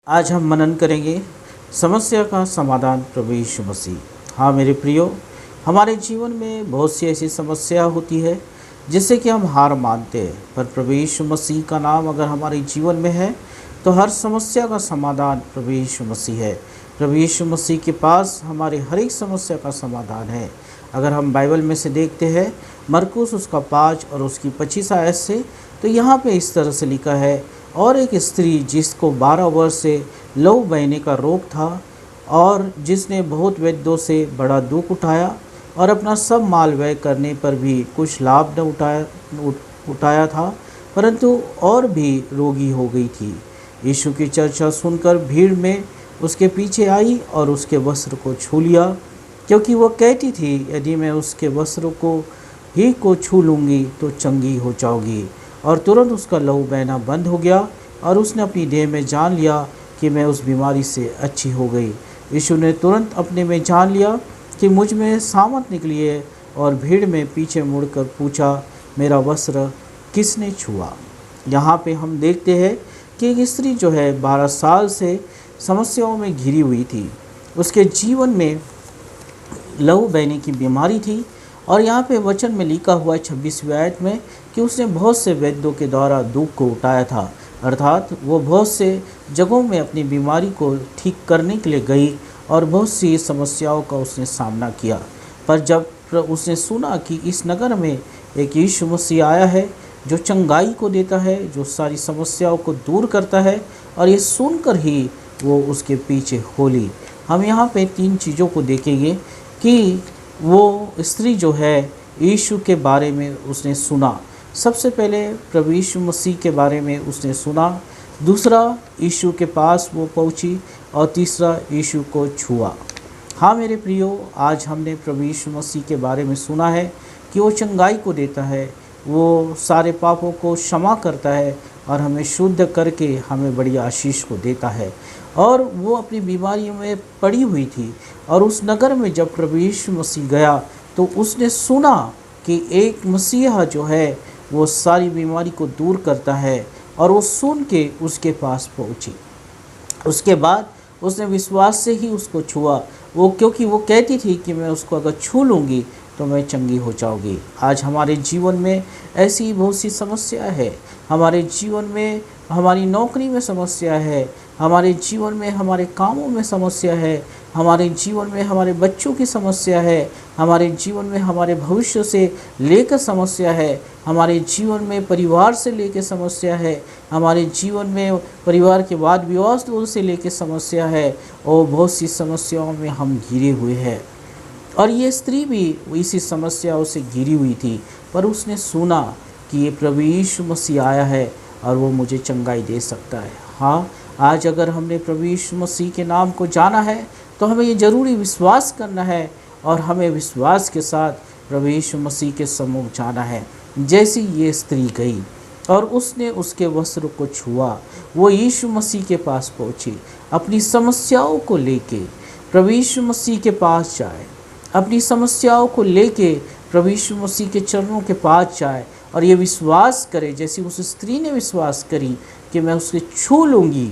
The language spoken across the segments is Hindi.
आज हम मनन करेंगे समस्या का समाधान प्रभु यीशु मसीह। हाँ मेरे प्रियो, हमारे जीवन में बहुत सी ऐसी समस्या होती है जिससे कि हम हार मानते हैं, पर प्रभु यीशु मसीह का नाम अगर हमारे जीवन में है तो हर समस्या का समाधान प्रभु यीशु मसीह है। प्रभु यीशु मसीह के पास हमारे हर एक समस्या का समाधान है। अगर हम बाइबल में से देखते हैं मरकुस उसका 5 और उसकी 25 आयत से, तो यहाँ पे इस तरह से लिखा है, और एक स्त्री जिसको 12 वर्ष से लहू बहने का रोग था और जिसने बहुत वैद्यों से बड़ा दुख उठाया और अपना सब माल व्यय करने पर भी कुछ लाभ न उठाया था, परंतु और भी रोगी हो गई थी। यीशु की चर्चा सुनकर भीड़ में उसके पीछे आई और उसके वस्त्र को छू लिया, क्योंकि वो कहती थी, यदि मैं उसके वस्त्र को छू लूँगी तो चंगी हो जाऊँगी। और तुरंत उसका लहू बहना बंद हो गया और उसने अपनी देह में जान लिया कि मैं उस बीमारी से अच्छी हो गई। यीशु ने तुरंत अपने में जान लिया कि मुझ में सामर्थ निकली है और भीड़ में पीछे मुड़कर पूछा, मेरा वस्त्र किसने छुआ। यहाँ पे हम देखते हैं कि एक स्त्री जो है 12 साल से समस्याओं में घिरी हुई थी। उसके जीवन में लहू बहने की बीमारी थी और यहाँ पे वचन में लिखा हुआ है 26वीं आयत में कि उसने बहुत से वैद्यों के द्वारा दुख को उठाया था, अर्थात वो बहुत से जगहों में अपनी बीमारी को ठीक करने के लिए गई और बहुत सी समस्याओं का उसने सामना किया। पर जब उसने सुना कि इस नगर में एक यीशु मसीह आया है जो चंगाई को देता है, जो सारी समस्याओं को दूर करता है, और ये सुनकर ही वो उसके पीछे हो ली। हम यहाँ पे 3 चीज़ों को देखेंगे कि वो स्त्री जो है यीशु के बारे में उसने सुना। सबसे पहले प्रभु यीशु मसीह के बारे में उसने सुना, दूसरा यीशु के पास वो पहुंची, और तीसरा यीशु को छुआ। हाँ मेरे प्रियो, आज हमने प्रभु यीशु मसीह के बारे में सुना है कि वो चंगाई को देता है, वो सारे पापों को क्षमा करता है और हमें शुद्ध करके हमें बड़ी आशीष को देता है। और वो अपनी बीमारियों में पड़ी हुई थी और उस नगर में जब प्रभु यीशु मसीह गया तो उसने सुना कि एक मसीहा जो है वो सारी बीमारी को दूर करता है, और वो सुन के उसके पास पहुंची। उसके बाद उसने विश्वास से ही उसको छुआ, क्योंकि वो कहती थी कि मैं उसको अगर छू लूँगी तो मैं चंगी हो जाऊँगी। आज हमारे जीवन में ऐसी बहुत सी समस्या है। हमारे जीवन में हमारी नौकरी में समस्या है, हमारे जीवन में हमारे कामों में समस्या है, हमारे जीवन में हमारे बच्चों की समस्या है, हमारे जीवन में हमारे भविष्य से लेकर समस्या है, हमारे जीवन में परिवार से लेकर समस्या है, हमारे जीवन में परिवार के वाद विवाद से लेकर समस्या है, और बहुत सी समस्याओं में हम घिरे हुए हैं। और ये स्त्री भी इसी समस्याओं से घिरी हुई थी, पर उसने सुना कि ये प्रभु यीशु मसीह आया है और वो मुझे चंगाई दे सकता है। हाँ, आज अगर हमने प्रभु यीशु मसीह के नाम को जाना है तो हमें ये ज़रूरी विश्वास करना है और हमें विश्वास के साथ प्रभु यीशु मसीह के सम्मुख जाना है। जैसी ये स्त्री गई और उसने उसके वस्त्र को छुआ, वो यीशु मसीह के पास पहुँची। अपनी समस्याओं को लेके प्रभु यीशु मसीह के पास जाए, अपनी समस्याओं को लेके प्रभु यीशु मसीह के चरणों के पास जाए और ये विश्वास करे, जैसी उस स्त्री ने विश्वास करी कि मैं उसके छू लूँगी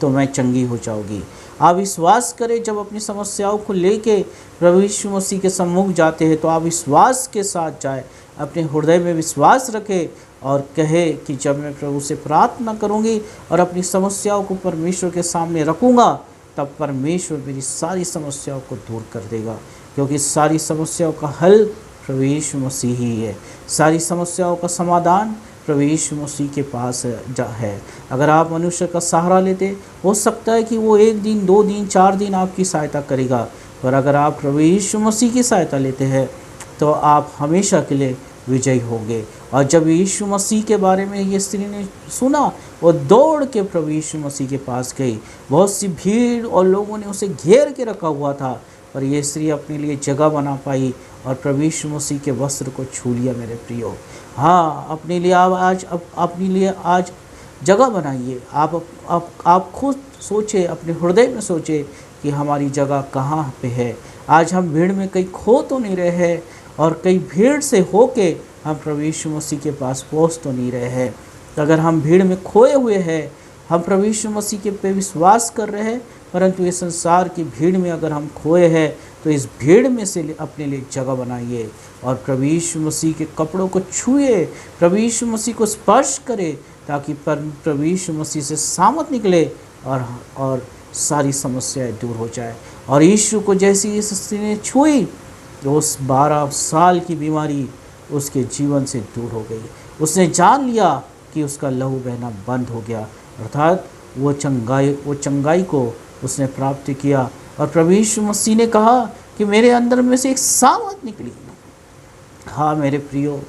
तो मैं चंगी हो जाऊँगी। आप विश्वास करें, जब अपनी समस्याओं को लेके प्रभु यीशु मसीह के सम्मुख जाते हैं तो आप विश्वास के साथ जाए, अपने हृदय में विश्वास रखें और कहे कि जब मैं प्रभु से प्रार्थना करूँगी और अपनी समस्याओं को परमेश्वर के सामने रखूँगा, तब परमेश्वर मेरी सारी समस्याओं को दूर कर देगा, क्योंकि सारी समस्याओं का हल प्रभु यीशु मसीह ही है। सारी समस्याओं का समाधान प्रभु यीशु मसीह के पास है। अगर आप मनुष्य का सहारा लेते, हो सकता है कि वो 1 दिन 2 दिन 4 दिन आपकी सहायता करेगा, पर अगर आप प्रभु यीशु मसीह की सहायता लेते हैं तो आप हमेशा के लिए विजयी होंगे। और जब यीशु मसीह के बारे में ये स्त्री ने सुना, वो दौड़ के प्रभु यीशु मसीह के पास गई। बहुत सी भीड़ और लोगों ने उसे घेर के रखा हुआ था, पर ये स्त्री अपने लिए जगह बना पाई और प्रभु यीशु मसीह के वस्त्र को छू लिया। मेरे प्रियो, हाँ, अपने लिए आज जगह बनाइए। आप खुद सोचें, अपने हृदय में सोचें कि हमारी जगह कहाँ पे है। आज हम भीड़ में कहीं खो तो नहीं रहे हैं, और कई भीड़ से होके हम प्रभु यीशु मसीह के पास पहुँच तो नहीं रहे हैं। अगर हम भीड़ में खोए हुए हैं, हम प्रभु यीशु मसीह के पे विश्वास कर रहे हैं, परंतु ये संसार की भीड़ में अगर हम खोए हैं तो इस भीड़ में से अपने लिए जगह बनाइए और प्रभु यीशु मसीह के कपड़ों को छुए, प्रभु यीशु मसीह को स्पर्श करे, ताकि प्रभु यीशु मसीह से सामर्थ निकले और सारी समस्याएं दूर हो जाए। और यीशु को जैसी इस स्त्री ने छुई तो उस 12 साल की बीमारी उसके जीवन से दूर हो गई। उसने जान लिया कि उसका लहू बहना बंद हो गया, अर्थात वो चंगाई को उसने प्राप्त किया। और प्रभु यीशु मसीह ने कहा कि मेरे अंदर में से एक सामर्थ निकली। हाँ मेरे प्रियो,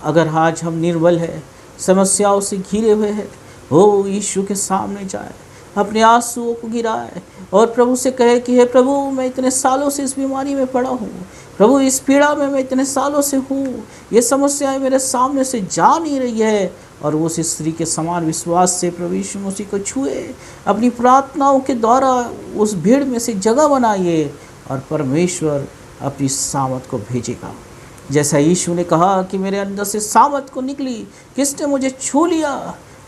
अगर आज हम निर्बल है, समस्याओं से घिरे हुए हैं, वो यीशु के सामने जाए, अपने आंसुओं को गिराए और प्रभु से कहे कि हे प्रभु, मैं इतने सालों से इस बीमारी में पड़ा हूँ, प्रभु इस पीड़ा में मैं इतने सालों से हूँ, ये समस्याएं मेरे सामने से जा नहीं रही है। और वो उस स्त्री के समान विश्वास से प्रभु यीशु मसीह को छुए, अपनी प्रार्थनाओं के द्वारा उस भीड़ में से जगह बनाइए और परमेश्वर अपनी सामर्थ को भेजेगा। जैसा यीशु ने कहा कि मेरे अंदर से सामर्थ को निकली, किसने मुझे छू लिया,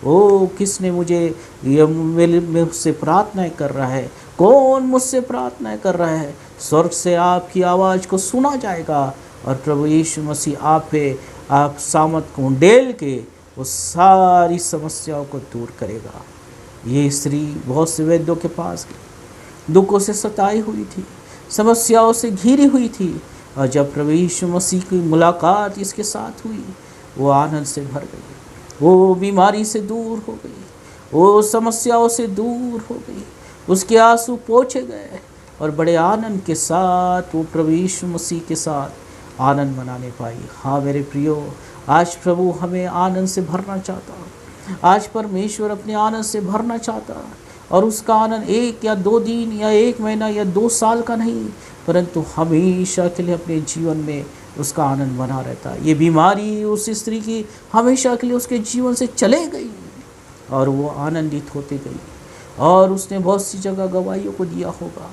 ओ किसने मुझे, ये मुझसे प्रार्थनाएं कर रहा है, कौन मुझसे प्रार्थनाएं कर रहा है, स्वर्ग से आपकी आवाज़ को सुना जाएगा और प्रभु यीशु मसीह आप पे आप सामर्थ को उंडेल के वो सारी समस्याओं को दूर करेगा। ये स्त्री बहुत से वैद्यों के पास गई, दुखों से सताई हुई थी, समस्याओं से घिरी हुई थी, और जब प्रभु यीशु मसीह की मुलाकात इसके साथ हुई, वो आनंद से भर गई, वो बीमारी से दूर हो गई, वो समस्याओं से दूर हो गई, उसके आंसू पोंछे गए और बड़े आनंद के साथ वो प्रभु यीशु मसीह के साथ आनंद मनाने पाई। हाँ मेरे प्रियो, आज प्रभु हमें आनंद से भरना चाहता, आज परमेश्वर अपने आनंद से भरना चाहता, और उसका आनंद 1 या 2 दिन या 1 महीना या 2 साल का नहीं, परंतु हमेशा के लिए अपने जीवन में उसका आनंद बना रहता। ये बीमारी उस स्त्री की हमेशा के लिए उसके जीवन से चले गई और वो आनंदित होती गई, और उसने बहुत सी जगह गवाहियों को दिया होगा।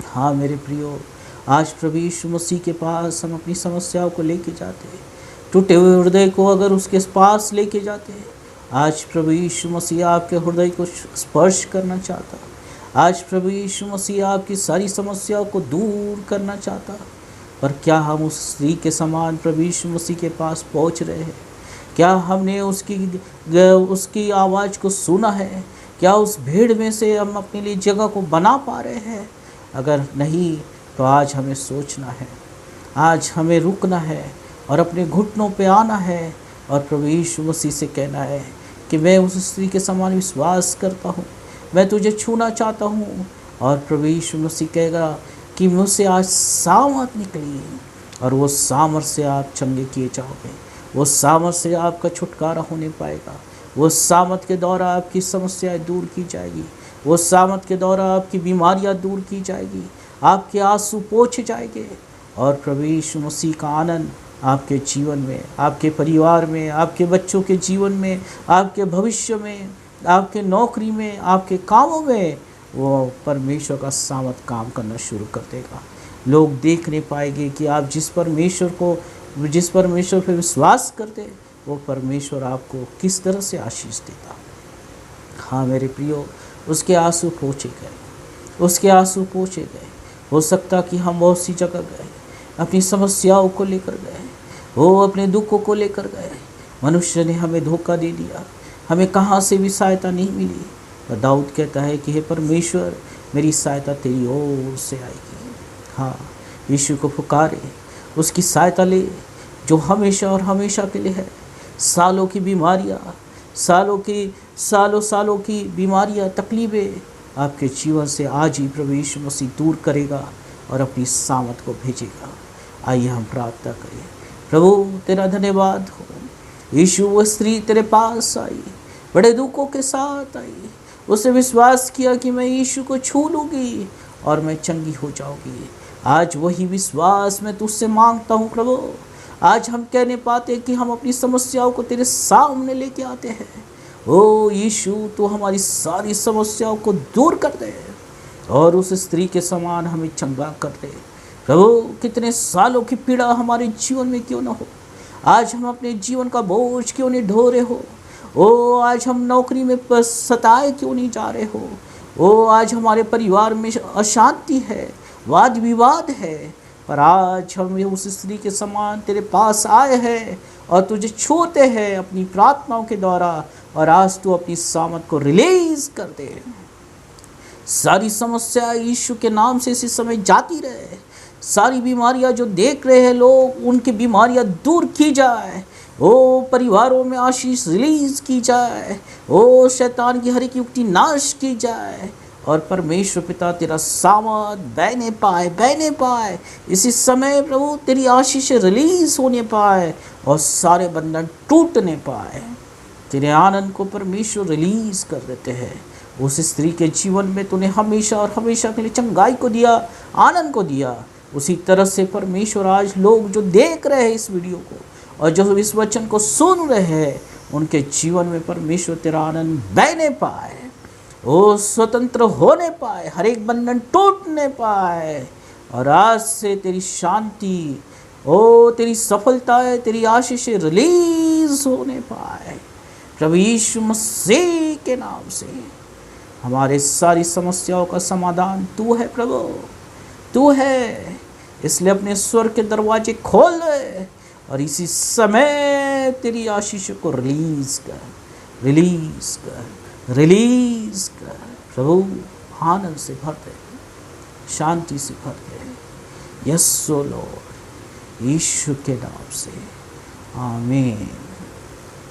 हाँ मेरे प्रियो, आज प्रभु यीशु मसीह के पास हम अपनी समस्याओं को लेके जाते हैं, टूटे हुए हृदय को अगर उसके पास लेके जाते हैं, आज प्रभु यीशु मसीह आपके हृदय को स्पर्श करना चाहता, आज प्रभु यीशु मसीह आपकी सारी समस्याओं को दूर करना चाहता। पर क्या हम उस स्त्री के समान प्रभु यीशु मसीह के पास पहुंच रहे हैं? क्या हमने उसकी आवाज़ को सुना है? क्या उस भीड़ में से हम अपने लिए जगह को बना पा रहे हैं? अगर नहीं तो आज हमें सोचना है, आज हमें रुकना है और अपने घुटनों पे आना है और प्रभु यीशु मसीह से कहना है कि मैं उस स्त्री के समान विश्वास करता हूँ, मैं तुझे छूना चाहता हूँ। और प्रभु यीशु मसीह कहेगा कि मुझसे आज सामर्थ निकली, और वो सामर्थ से आप चंगे किए जाओगे, वो सामर्थ से आपका छुटकारा होने पाएगा, वो सामर्थ के द्वारा आपकी समस्याएं दूर की जाएगी, वो सामर्थ के द्वारा आपकी बीमारियां दूर की जाएगी, आपके आंसू पोंछे जाएंगे, और प्रभु यीशु मसीह का आनंद आपके जीवन में, आपके परिवार में, आपके बच्चों के जीवन में, आपके भविष्य में, आपके नौकरी में, आपके कामों में वो परमेश्वर का सामर्थ काम करना शुरू कर देगा। लोग देख नहीं पाएंगे कि आप जिस परमेश्वर पर विश्वास करते, वो परमेश्वर आपको किस तरह से आशीष देता। हाँ मेरे प्रियो, उसके आंसू पोंछे गए, उसके आंसू पोंछे गए। हो सकता कि हम बहुत सी जगह गए, अपनी समस्याओं को लेकर गए, वो अपने दुखों को लेकर गए, मनुष्य ने हमें धोखा दे दिया, हमें कहाँ से भी सहायता नहीं मिली। और दाऊद कहता है कि हे परमेश्वर, मेरी सहायता तेरी ओर से आएगी। हाँ, यीशु को पुकारे, उसकी सहायता ले जो हमेशा और हमेशा के लिए है। सालों की बीमारियाँ, सालों की बीमारियाँ, तकलीफ़ें आपके जीवन से आज ही प्रभु यीशु मसीह दूर करेगा और अपनी सामर्थ को भेजेगा। आइए हम प्रार्थना करें। प्रभु तेरा धन्यवाद हो, यीशु वो स्त्री तेरे पास आई, बड़े दुखों के साथ आई, उसने विश्वास किया कि मैं यीशु को छू लूँगी और मैं चंगी हो जाऊँगी। आज वही विश्वास मैं तुझसे मांगता हूँ प्रभु। आज हम कह नहीं पाते कि हम अपनी समस्याओं को तेरे सामने लेके आते हैं। ओ यीशु, तू हमारी सारी समस्याओं को दूर कर दे और उस स्त्री के समान हमें चंगा कर दे। प्रभु, कितने सालों की पीड़ा हमारे जीवन में क्यों न हो, आज हम अपने जीवन का बोझ क्यों नहीं ढो रहे हो। ओ आज हम नौकरी में सताए क्यों नहीं जा रहे हो। ओ आज हमारे परिवार में अशांति है, वाद विवाद है, पर आज हम उस स्त्री के समान तेरे पास आए हैं और तुझे छूते हैं अपनी प्रार्थनाओं के द्वारा, और आज तू अपनी सामर्थ को रिलीज कर दे। सारी समस्या यीशु के नाम से इसी समय जाती रहे। सारी बीमारियां जो देख रहे हैं लोग, उनकी बीमारियां दूर की जाए। ओ परिवारों में आशीष रिलीज की जाए। ओ शैतान की हर एक युक्ति नाश की जाए, और परमेश्वर पिता तेरा सामर्थ बहने पाए इसी समय प्रभु, तेरी आशीष रिलीज होने पाए और सारे बंधन टूटने पाए। तेरे आनंद को परमेश्वर रिलीज कर देते हैं। उस स्त्री के जीवन में तूने हमेशा और हमेशा के लिए चंगाई को दिया, आनंद को दिया। उसी तरह से परमेश्वर आज लोग जो देख रहे हैं इस वीडियो को और जो इस वचन को सुन रहे हैं, उनके जीवन में परमेश्वर तेरा आनंद बहने पाए, वो स्वतंत्र होने पाए, हर एक बंधन टूटने पाए, और आज से तेरी शांति, ओ तेरी सफलताएं, तेरी आशीष रिलीज होने पाए। प्रभु यीशु मसीह के नाम से हमारे सारी समस्याओं का समाधान तू है प्रभु, तू है। इसलिए अपने स्वर के दरवाजे खोल दे और इसी समय तेरी आशीष को रिलीज कर, रिलीज कर, रिलीज कर प्रभु। आनंद से भर दे, शांति से भर दे। यस ओ लॉर्ड, यीशु के नाम से आमीन।